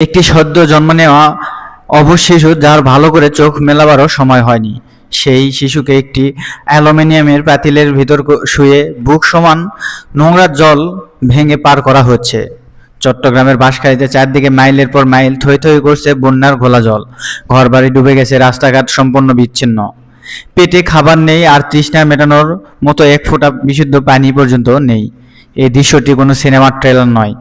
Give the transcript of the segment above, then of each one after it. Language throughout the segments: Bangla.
একটি সদ্য জন্ম নেওয়া অবশ শিশু যার ভালো করে চোখ মেলাবারও সময় হয়নি, সেই শিশুকে একটি অ্যালুমিনিয়ামের পাতিলের ভিতর শুয়ে বুক সমান নোংরা জল ভেঙে পার করা হচ্ছে। চট্টগ্রামের বাঁশখালীতে চারদিকে মাইলের পর মাইল থই থই করছে বন্যার ঘোলা জল। ঘরবাড়ি ডুবে গেছে, রাস্তাঘাট সম্পূর্ণ বিচ্ছিন্ন। পেটে খাবার নেই, আর তৃষ্ণা মেটানোর মতো এক ফোঁটা বিশুদ্ধ পানি পর্যন্ত নেই। এই দৃশ্যটি কোনো সিনেমার ট্রেলার নয়,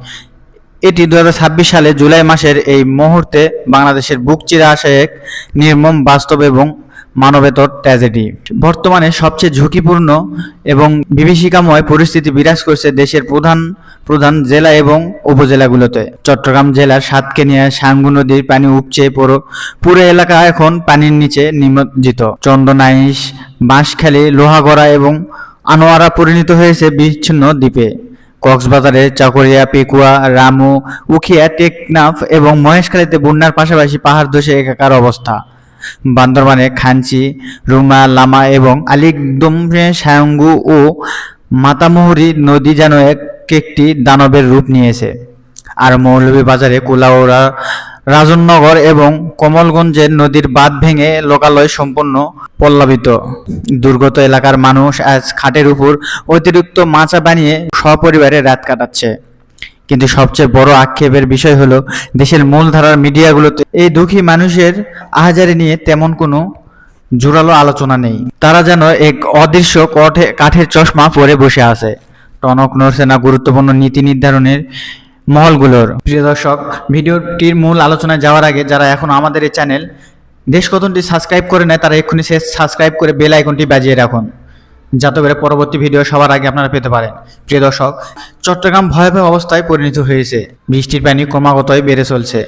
এটি 2026 সালে জুলাই মাসের এই মুহূর্তে বাংলাদেশের বুক চিরে আসা এক নির্মম বাস্তব এবং মানবেতর ট্র্যাজেডি। বর্তমানে সবচেয়ে ঝুঁকিপূর্ণ এবং বিভীষিকাময় পরিস্থিতি বিরাজ করছে দেশের প্রধান প্রধান জেলা এবং উপজেলাগুলোতে। চট্টগ্রাম জেলার সাতকানিয়া সাঙ্গু নদীর পানি উপচে পুরো এলাকা এখন পানির নিচে নিমজ্জিত। চন্দনাইশ, বাঁশখালী, লোহাগড়া এবং আনোয়ারা পরিণত হয়েছে বিচ্ছিন্ন দ্বীপে। কক্সবাজারের চাকুরিয়া, পেকুয়া, রামু, উখিয়া, টেকনাফ এবং মহেশখালীতে বন্যার পাশাপাশি পাহাড় ধসে একাকার অবস্থা। বান্দরবানে খানচি, রুমা, লামা এবং আলিকদমে সাঙ্গু ও মাতামুহুরী নদী যেন একটি দানবের রূপ নিয়েছে। আর মৌলভীবাজারে কুলাউড়া, রাজনগর এবং কমলগঞ্জের নদীর বাঁধ ভেঙে লোকালয় সম্পূর্ণ পল্লাবিত। দুর্গত এলাকার মানুষ আজ খাটের উপর অতিরিক্ত মাচা বানিয়ে সপরিবারে রাত কাটাচ্ছে। কিন্তু সবচেয়ে বড় আক্ষেপের বিষয় হলো, দেশের মূলধারার মিডিয়াগুলোতে এই দুঃখী মানুষের আহাজারি নিয়ে তেমন কোনো জোরালো আলোচনা নেই। তারা যেন এক অদৃশ্য কাঠের চশমা পরে বসে আছে। টনক নড়ছে না গুরুত্বপূর্ণ নীতি নির্ধারণের মহলগুলোর। প্রিয় দর্শক, ভিডিওটির মূল আলোচনায় যাওয়ার আগে যারা এখন আমাদের এই চ্যানেল দেশকথনটি সাবস্ক্রাইব করে নেয়, তারা এক্ষুনি সাবস্ক্রাইব করে বেল আইকনটি বাজিয়ে রাখুন, যাতে করে পরবর্তী ভিডিও সবার আগে আপনারা পেতে পারেন। প্রিয় দর্শক, চট্টগ্রাম ভয়াবহ অবস্থায় পরিণত হয়েছে। বৃষ্টির পানি ক্রমাগতই বেড়ে চলছে।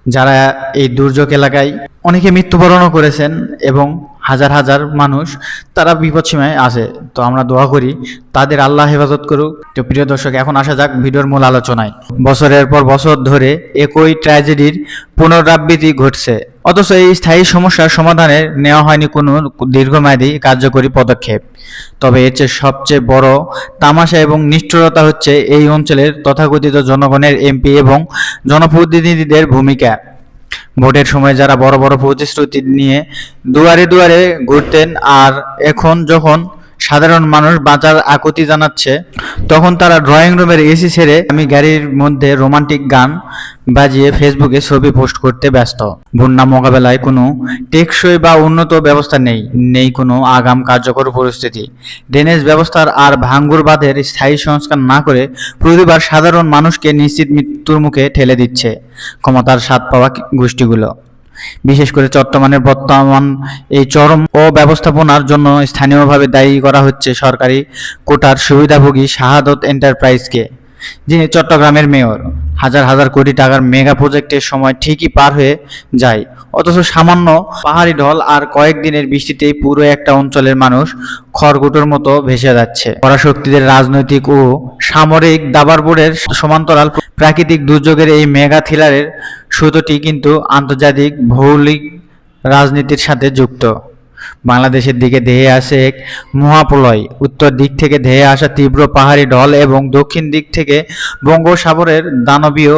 যারা এই দুর্যোগ এলাকায় অনেকে মৃত্যুবরণও করেছেন এবং হাজার হাজার মানুষ তারা বিপদসীমায় আছে। তো আমরা দোয়া করি তাদের আল্লাহ হেফাজত করুক। তো প্রিয় দর্শক, এখন আসা যাক ভিডিওর মূল আলোচনায়। বছরের পর বছর ধরে একই ট্র্যাজেডির পুনরাবৃত্তি ঘটছে, অথচ এই স্থায়ী সমস্যার সমাধানে নেওয়া হয়নি কোনো দীর্ঘমেয়াদী কার্যকরী পদক্ষেপ। তবে এর চেয়ে সবচেয়ে বড় তামাশা এবং নিষ্ঠুরতা হচ্ছে এই অঞ্চলের তথাকথিত জনগণের এমপি এবং জনপ্রতিনিধিদের ভূমিকা। ভোটের সময় যারা বড় বড় প্রতিশ্রুতি নিয়ে দুয়ারে দুয়ারে ঘুরতেন, আর এখন যখন সাধারণ মানুষ বাঁচার আকুতি জানাচ্ছে, তখন তারা ড্রয়িং রুমের এসি ছেড়ে আমি গাড়ির মধ্যে রোমান্টিক গান বাজিয়ে ফেসবুকে ছবি পোস্ট করতে ব্যস্ত। বন্যা মোকাবেলায় কোনো টেকসই বা উন্নত ব্যবস্থা নেই কোনো আগাম কার্যকর পরিস্থিতি। ড্রেনেজ ব্যবস্থার আর ভাঙ্গুর বাঁধের স্থায়ী সংস্কার না করে প্রতিবার সাধারণ মানুষকে নিশ্চিত মৃত্যুর মুখে ঠেলে দিচ্ছে ক্ষমতার স্বাদ পাওয়া গোষ্ঠীগুলো। বিশেষ করে চট্টগ্রামের বর্তমান এই চরম অব্যবস্থাপনার জন্য স্থানীয়ভাবে দায়ী করা হচ্ছে সরকারি কোটার সুবিধাভোগী শাহাদত এন্টারপ্রাইজকে, যিনি চট্টগ্রামের মেয়র। হাজার হাজার কোটি টাকার মেগা প্রজেক্টের সময় ঠিকই পার হয়ে যায়, অথচ সামান্য পাহাড়ি ঢল আর কয়েকদিনের বৃষ্টিতেই পুরো একটা অঞ্চলের মানুষ খড়কুটোর মতো ভেসে যাচ্ছে। পরাশক্তিদের রাজনৈতিক ও সামরিক দাবানলের সমান্তরাল প্রাকৃতিক দুর্যোগের এই মেগা থ্রিলারের সুতোটি কিন্তু আন্তর্জাতিক ভৌগোলিক রাজনীতির সাথে যুক্ত। বাংলাদেশের দিকে ধেয়ে আসে এক মহাপ্রলয়, উত্তর দিক থেকে ধেয়ে আসা তীব্র পাহাড়ি ঢল এবং দক্ষিণ দিক থেকে বঙ্গোপসাগরের দানবীয়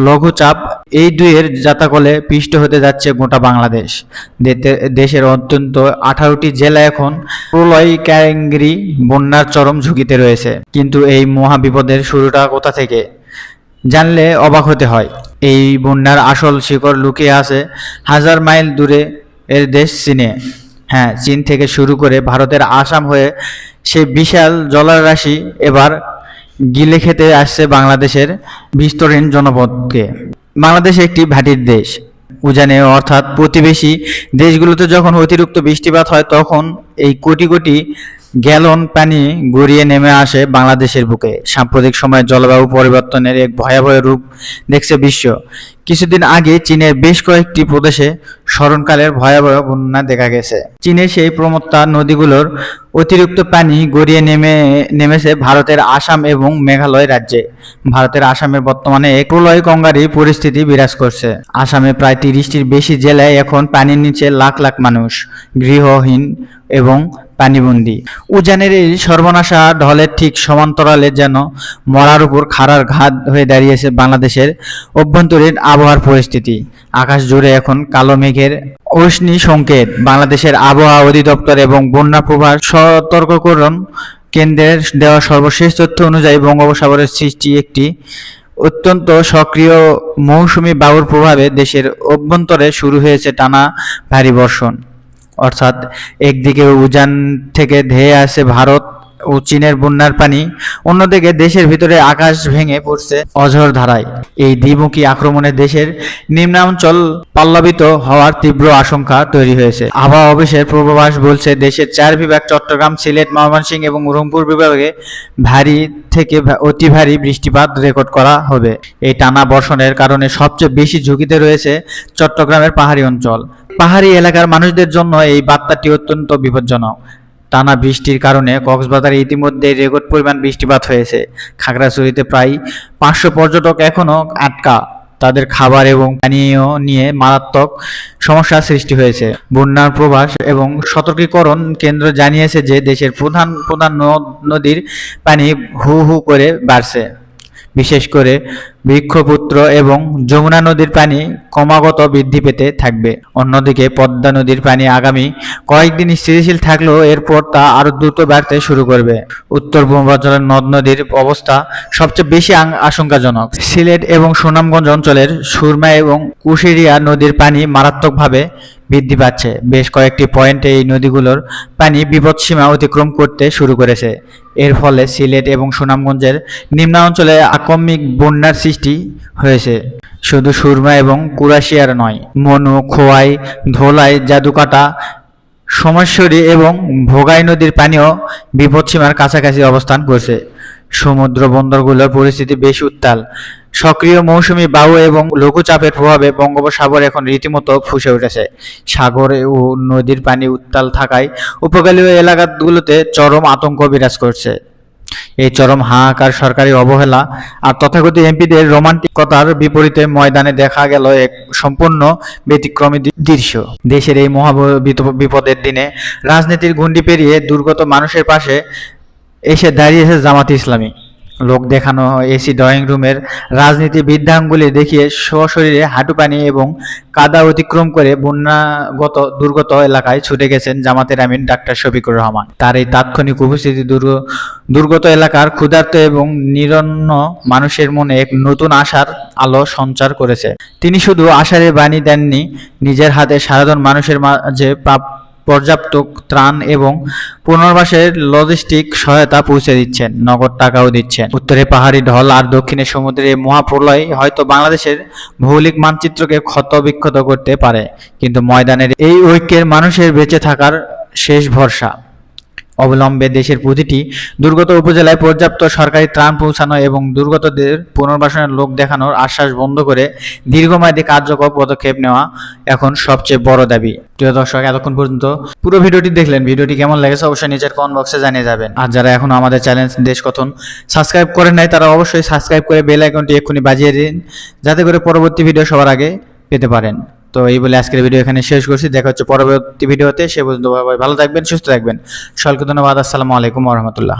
লঘুচাপ, এই দুইয়ের জাতাকলে পিষ্ট হতে যাচ্ছে গোটা বাংলাদেশ। দেশের অত্যন্ত 18টি জেলা এখন প্রলয় ক্যাঙ্গরি বন্যার চরম ঝুঁকিতে রয়েছে। কিন্তু এই মহা বিপদের শুরুটা কোথা থেকে জানলে অবাক হতে হয়। এই বন্যার আসল শিকড় লুকিয়ে আছে হাজার মাইল দূরে এর দেশ চীনে। হ্যাঁ, চীন থেকে শুরু করে ভারতের আসাম হয়ে সেই বিশাল জলরাশি এবার গিলে খেতে আসছে বাংলাদেশের বিস্তৃত জনপদকে। বাংলাদেশ একটি ভাটির দেশ। উজানে অর্থাৎ প্রতিবেশী দেশগুলোতে যখন অতিরিক্ত বৃষ্টিপাত হয়, তখন এই কোটি কোটি গ্যালন পানি গড়িয়ে নেমে আসে বাংলাদেশের বুকে। সাম্প্রতিক সময়ে জলবায়ু পরিবর্তনের এক ভয়াবহ রূপ দেখছে বিশ্ব। কিছুদিন আগে চীনের বেশ কয়েকটি প্রদেশে স্মরণকালের ভয়াবহ বন্যা দেখা গেছে। চীনের সেই প্রমত্তা নদীগুলোর অতিরিক্ত পানি গড়িয়ে নেমেছে ভারতের আসাম এবং মেঘালয় রাজ্যে। ভারতের আসামের বর্তমানে এক প্রলয়ঙ্কারী পরিস্থিতি বিরাজ করছে। আসামে প্রায় 30টির বেশি জেলায় এখন পানির নিচে লাখ লাখ মানুষ গৃহহীন এবং পানিবন্দী। উজানের এই সর্বনাশা ঢলের ঠিক সমান্তরালে যেন মরার উপর খাড়ার ঘাত হয়ে দাঁড়িয়েছে বাংলাদেশের অভ্যন্তরীণ আবহাওয়ার পরিস্থিতি। আকাশ জুড়ে এখন কালো মেঘের অগ্নি সংকেত। বাংলাদেশের আবহাওয়া অধিদপ্তর এবং বন্যা পূর্বাভাস সতর্ককরণ কেন্দ্রের দেওয়া সর্বশেষ তথ্য অনুযায়ী বঙ্গোপসাগরের সৃষ্টি একটি অত্যন্ত সক্রিয় মৌসুমী বায়ুর প্রভাবে দেশের অভ্যন্তরে শুরু হয়েছে টানা ভারী বর্ষণ। অর্থাৎ একদিকে উজান থেকে ধেয়ে আসে ভারত ও চীনের বন্যার পানি, অন্যদিকে দেশের ভিতরে আকাশ ভেঙে পড়ছে অঝোর ধারায়। এই দ্বিমুখী আক্রমণে দেশের নিম্নাঞ্চল প্লাবিত হওয়ার তীব্র আশঙ্কা তৈরি হয়েছে। আবহাওয়া অফিসের পূর্বাভাস বলছে দেশের 4 বিভাগ চট্টগ্রাম, সিলেট, ময়মনসিংহ এবং রংপুর বিভাগে ভারী থেকে অতি ভারী বৃষ্টিপাত রেকর্ড করা হবে। এই টানা বর্ষণের কারণে সবচেয়ে বেশি ঝুঁকিতে রয়েছে চট্টগ্রামের পাহাড়ি অঞ্চল। পাহাড়ি এলাকার মানুষদের জন্য এই বার্তাটি অত্যন্ত বিপজ্জনক। টানা বৃষ্টির কারণে কক্সবাজারে ইতিমধ্যে রেকর্ড পরিমাণ বৃষ্টিপাত হয়েছে। খাগড়াছড়িতে প্রায় 500 পর্যটক এখনও আটকা। তাদের খাবার এবং পানীয় নিয়ে মারাত্মক সমস্যার সৃষ্টি হয়েছে। বন্যার পূর্বাভাস এবং সতর্কীকরণ কেন্দ্র জানিয়েছে যে দেশের প্রধান প্রধান নদীর পানি হু হু করে বাড়ছে। বিশেষ করে ব্রহ্মপুত্র এবং যমুনা নদীর পানি ক্রমাগত বৃদ্ধি পেতে থাকবে। অন্যদিকে পদ্মা নদীর পানি আগামী কয়েকদিন স্থিতিশীল থাকলেও এরপর তা আরো দ্রুত বাড়তে শুরু করবে। উত্তর পূর্বাঞ্চলের নদ নদীর অবস্থা সবচেয়ে বেশি আশঙ্কাজনক। সিলেট এবং সুনামগঞ্জ অঞ্চলের সুরমা এবং কুশিয়ারা নদীর পানি মারাত্মকভাবে বৃদ্ধি পাচ্ছে। বেশ কয়েকটি পয়েন্টে এই নদীগুলোর পানি বিপদসীমা অতিক্রম করতে শুরু করেছে। এর ফলে সিলেট এবং সুনামগঞ্জের নিম্নাঞ্চলে আকস্মিক বন্যার সৃষ্টি হয়েছে। শুধু সুরমা এবং কুশিয়ার নয়, মনু, খোয়াই, ধোলাই, জাদুকাটা, সোমেশ্বরী এবং ভোগাই নদীর পানিও বিপদসীমার কাছাকাছি অবস্থান করছে। সমুদ্র বন্দরগুলোর পরিস্থিতি বেশ উত্তাল। সক্রিয় মৌসুমী বায়ু এবং লঘুচাপের প্রভাবে বঙ্গোপসাগর এখন রীতিমতো ফুঁসে উঠেছে। সাগর ও নদীর পানি উত্তাল থাকায় উপকূলীয় এলাকাগুলোতে চরম আতঙ্ক বিরাজ করছে। এই চরম হাহাকার, সরকারি অবহেলা আর তথাকথিত এমপিদের রোমান্টিকতার বিপরীতে ময়দানে দেখা গেল এক সম্পূর্ণ ব্যতিক্রমী দৃশ্য। দেশের এই মহা বিপদের দিনে রাজনীতির গণ্ডি পেরিয়ে দুর্গত মানুষের পাশে এসে দাঁড়িয়েছে জামাতে ইসলামী। লোক দেখানো এসি ড্রয়িং রুমের রাজনীতি বৃদ্ধাঙ্গুলি দেখিয়ে সশরীরে হাঁটু পানি এবং কাদা অতিক্রম করে বন্যাগত দুর্গত এলাকায় ছুটে গেছেন জামাতের আমির ডাক্তার শফিকুর রহমান। তার এই তাৎক্ষণিক উপস্থিতি দুর্গত এলাকার ক্ষুধার্ত এবং নিরন্ন মানুষের মনে এক নতুন আশার আলো সঞ্চার করেছে। তিনি শুধু আশার বাণী দেননি, নিজের হাতে সাধারণ মানুষের মাঝে পর্যাপ্ত ত্রাণ এবং পুনর্বাসের লজিস্টিক সহায়তা পৌঁছে দিচ্ছেন, নগদ টাকাও দিচ্ছেন। উত্তরে পাহাড়ি ঢল আর দক্ষিণে সমুদ্রের এই মহাপ্রলয় হয়তো বাংলাদেশের ভৌগোলিক মানচিত্রকে ক্ষত বিক্ষত করতে পারে, কিন্তু ময়দানের এই ঐক্যের মানুষের বেঁচে থাকার শেষ ভরসা। অবিলম্বে দেশের প্রতিটি দুর্গত উপজেলায় পর্যাপ্ত সরকারি ত্রাণ পৌঁছানো এবং দুর্গতদের পুনর্বাসনের লোক দেখানোর আশ্বাস বন্ধ করে দীর্ঘমেয়াদী কার্যকর পদক্ষেপ নেওয়া এখন সবচেয়ে বড় দাবি। প্রিয় দর্শক, এতক্ষণ পর্যন্ত পুরো ভিডিওটি দেখলেন। ভিডিওটি কেমন লেগেছে অবশ্যই নিচের কমেন্ট বক্সে জানিয়ে যাবেন। আর যারা এখনো আমাদের চ্যানেল দেশকথন সাবস্ক্রাইব করেন নাই, তারা অবশ্যই সাবস্ক্রাইব করে বেল আইকনটি এক্ষুনি বাজিয়ে দিন, যাতে করে পরবর্তী ভিডিও সবার আগে পেতে পারেন। তো এই বলে আজকের ভিডিও এখানে শেষ করছি। দেখা হচ্ছে পরবর্তী ভিডিওতে। সে পর্যন্ত ভালো থাকবেন, সুস্থ থাকবেন। সকলকে ধন্যবাদ। আসসালামু আলাইকুম ওয়া রাহমাতুল্লাহ।